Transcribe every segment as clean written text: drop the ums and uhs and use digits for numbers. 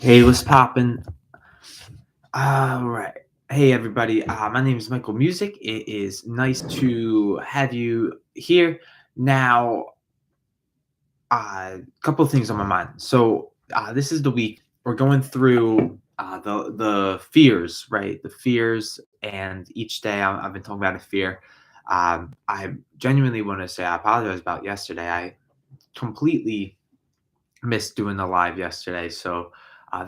Hey, what's poppin'? All right. Hey, everybody. My name is Michael Music. It is nice to have you here. Now, a couple of things on my mind. This is the week we're going through the fears, right? The fears, and each day I've been talking about a fear. I genuinely want to say I apologize about yesterday. I completely missed doing the live yesterday, so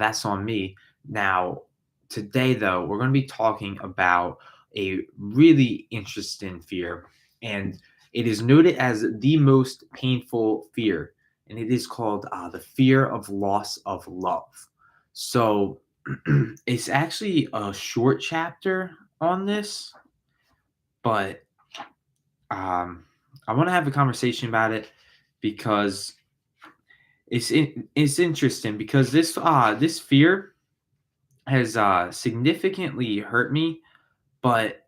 that's on me. Now, today though, we're going to be talking about a really interesting fear, and it is noted as the most painful fear, and it is called the fear of loss of love. So, it's actually a short chapter on this, but um, I want to have a conversation about it because it's interesting because this fear has significantly hurt me, but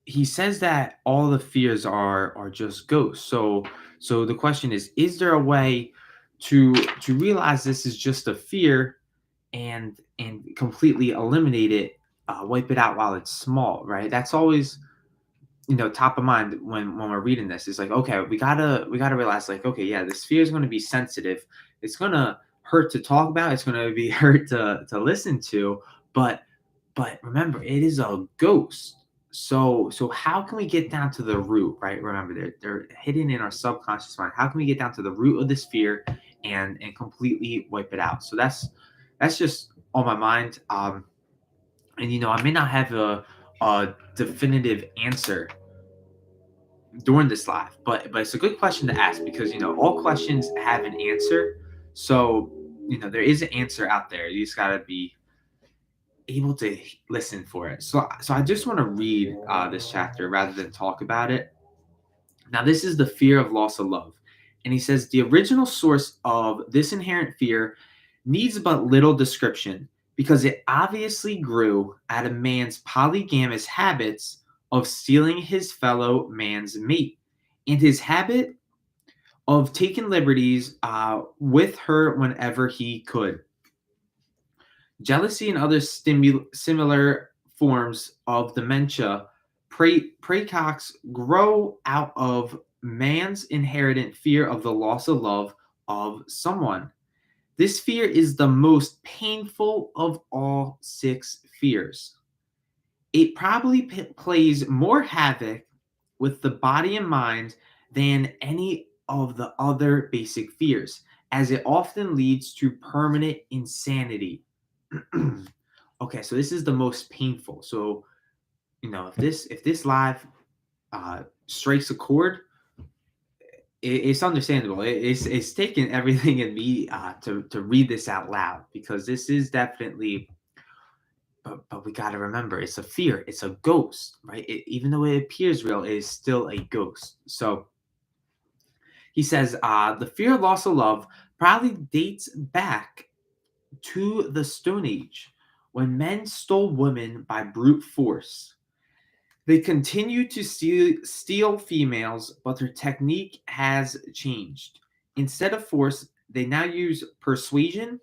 he says that all the fears are just ghosts. So the question is there a way to realize this is just a fear and completely eliminate it, wipe it out while it's small, right? That's always top of mind when we're reading this. Is like, okay, we gotta realize, like, okay, yeah, this fear is going to be sensitive. It's going to hurt to talk about. It's going to be hurt to listen to, but remember, it is a ghost. So how can we get down to the root, right? Remember, they're hidden in our subconscious mind. How can we get down to the root of this fear and completely wipe it out? So that's just on my mind. And I may not have a definitive answer during this live, but it's a good question to ask because all questions have an answer. So there is an answer out there. You just gotta be able to listen for it. So I just want to read this chapter rather than talk about it. Now, this is the fear of loss of love, and he says the original source of this inherent fear needs but little description because it obviously grew out of man's polygamous habits of stealing his fellow man's mate and his habit of taking liberties with her whenever he could. Jealousy and other similar forms of dementia praecox grow out of man's inherent fear of the loss of love of someone. This fear is the most painful of all six fears. It probably plays more havoc with the body and mind than any of the other basic fears, as it often leads to permanent insanity. Okay, so this is the most painful. So, if this live strikes a chord, it's understandable. It's taken everything in me to read this out loud because this is definitely. But we got to remember, it's a fear. It's a ghost, right? Even though it appears real, it is still a ghost. So he says, the fear of loss of love probably dates back to the Stone Age when men stole women by brute force. They continue to steal females, but their technique has changed. Instead of force, they now use persuasion,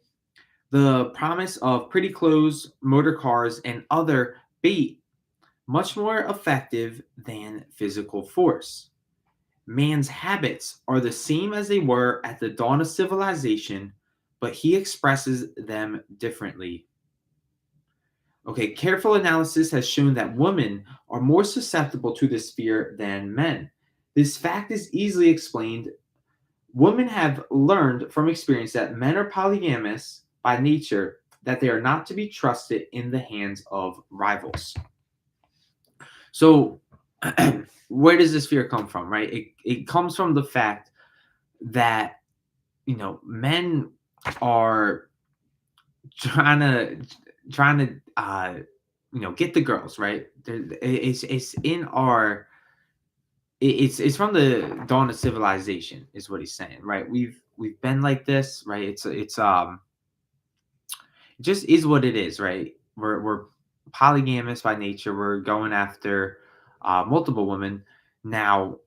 the promise of pretty clothes, motor cars, and other bait, much more effective than physical force. Man's habits are the same as they were at the dawn of civilization, but he expresses them differently. Okay, careful analysis has shown that women are more susceptible to this fear than men. This fact is easily explained. Women have learned from experience that men are polygamous by nature, that they are not to be trusted in the hands of rivals. So, where does this fear come from, right? It comes from the fact that, men are trying to get the girls, right. It's in our it's from the dawn of civilization is what he's saying, right. We've been like this, right. It's it just is what it is, right. We're polygamous by nature. We're going after multiple women now.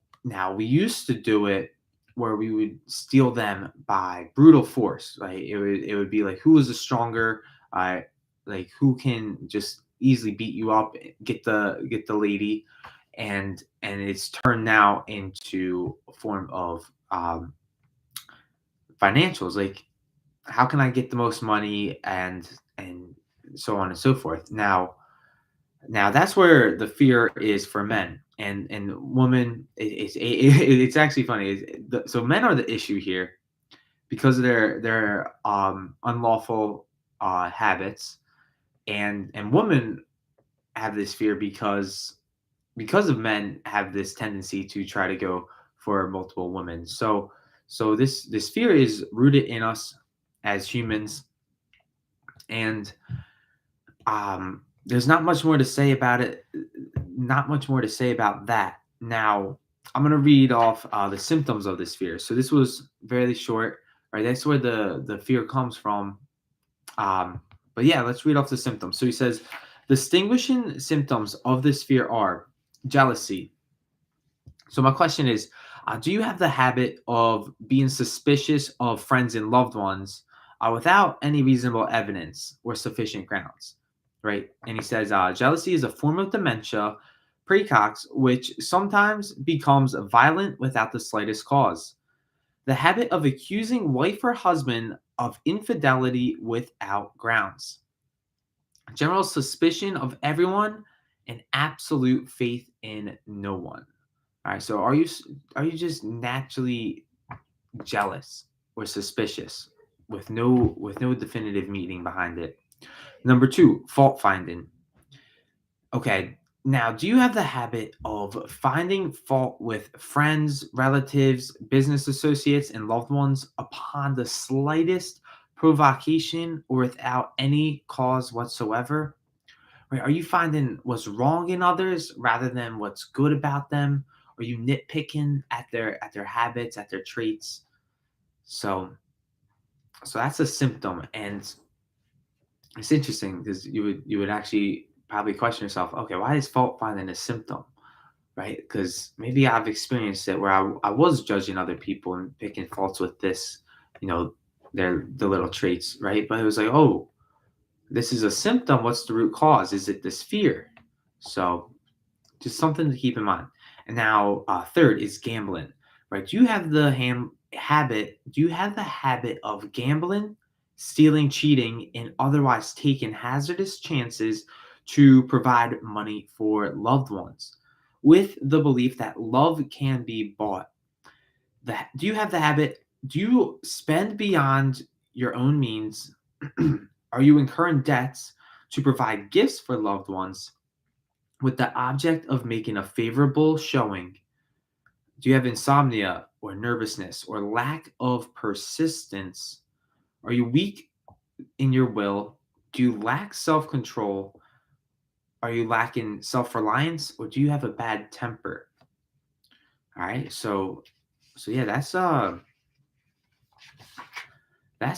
We used to do it where we would steal them by brutal force. Right? It would be like who is the stronger, like who can just easily beat you up, get the lady, and it's turned now into a form of financials. Like how can I get the most money, and so on and so forth. Now that's where the fear is for men and women. It's actually funny. So men are the issue here because of their unlawful habits, and women have this fear because of men have this tendency to try to go for multiple women. So this fear is rooted in us as humans, and there's not much more to say about it. Not much more to say about that. Now, I'm gonna read off the symptoms of this fear. So this was very short, right? That's where the fear comes from. But yeah, let's read off the symptoms. So he says, distinguishing symptoms of this fear are jealousy. So my question is, do you have the habit of being suspicious of friends and loved ones without any reasonable evidence or sufficient grounds? Right? And he says, jealousy is a form of dementia precox, which sometimes becomes violent without the slightest cause. The habit of accusing wife or husband of infidelity without grounds. General suspicion of everyone and absolute faith in no one. All right. So are you just naturally jealous or suspicious with no definitive meaning behind it? Number two, fault finding. Okay. Now, do you have the habit of finding fault with friends, relatives, business associates, and loved ones upon the slightest provocation or without any cause whatsoever? Right? Are you finding what's wrong in others rather than what's good about them? Are you nitpicking at their habits, at their traits? So so that's a symptom, and it's interesting because you would actually probably question yourself, okay, why is fault finding a symptom? Right? Because maybe I've experienced it where I was judging other people and picking faults with this, you know, the little traits, right? But it was like, oh, this is a symptom. What's the root cause? Is it this fear? So just something to keep in mind. And now, third is gambling, right? Do you have the habit? Do you have the habit of gambling, stealing, cheating, and otherwise taking hazardous chances to provide money for loved ones, with the belief that love can be bought? Do you have the habit? Do you spend beyond your own means? Are you incurring debts to provide gifts for loved ones with the object of making a favorable showing? Do you have insomnia or nervousness or lack of persistence? Are you weak in your will? Do you lack self control? Are you lacking self reliance, or do you have a bad temper? All right, so yeah, that's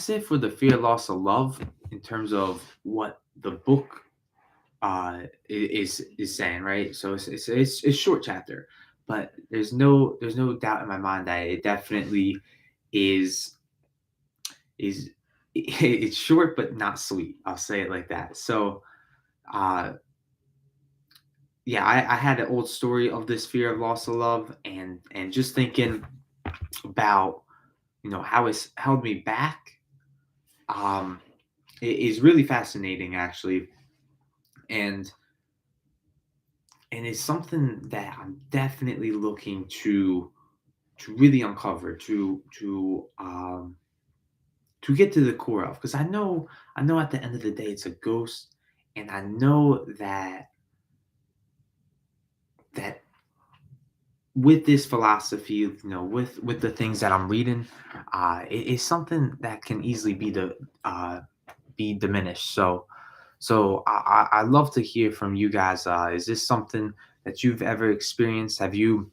it for the fear, loss of love in terms of what the book is saying, right? So it's short chapter, but there's no doubt in my mind that it definitely is it's short but not sweet. I'll say it like that. So uh yeah, I had an old story of this fear of loss of love, and just thinking about how it's held me back. It is really fascinating actually, and and it's something that I'm definitely looking to really uncover, to get to the core of, because I know at the end of the day it's a ghost, and I know that with this philosophy, with the things that I'm reading, it is something that can easily be diminished. So I love to hear from you guys. Is this something that you've ever experienced? Have you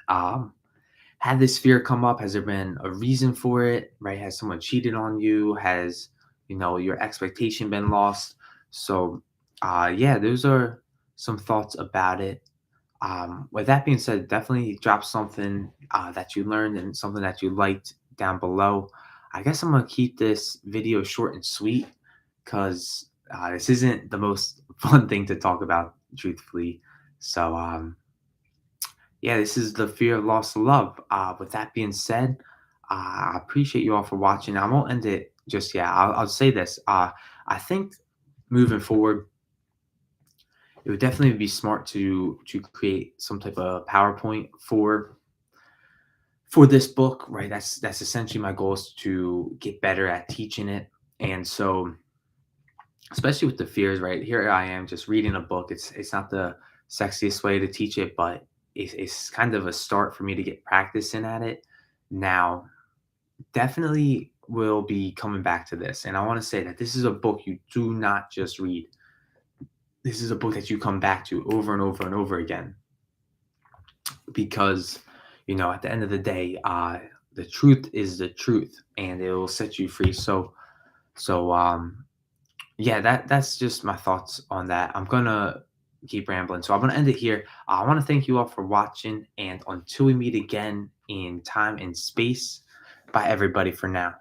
um, had this fear come up? Has there been a reason for it? Right? Has someone cheated on you? Has your expectation been lost? So yeah, those are some thoughts about it. With that being said, definitely drop something that you learned and something that you liked down below. I guess I'm gonna keep this video short and sweet because this isn't the most fun thing to talk about, truthfully. So yeah, this is the fear of loss of love. With that being said, I appreciate you all for watching. I won't end it just yet. I'll say this. I think moving forward, it would definitely be smart to create some type of PowerPoint for this book, right? That's essentially my goal, is to get better at teaching it. And so, especially with the fears, right? Here I am just reading a book. It's not the sexiest way to teach it, but it's kind of a start for me to get practicing at it. Now, definitely will be coming back to this. And I want to say that this is a book you do not just read. This is a book that you come back to over and over and over again, because at the end of the day, the truth is the truth, and it will set you free. So yeah, that's just my thoughts on that. I'm gonna keep rambling, so I'm gonna end it here. I want to thank you all for watching, and until we meet again in time and space, bye everybody for now.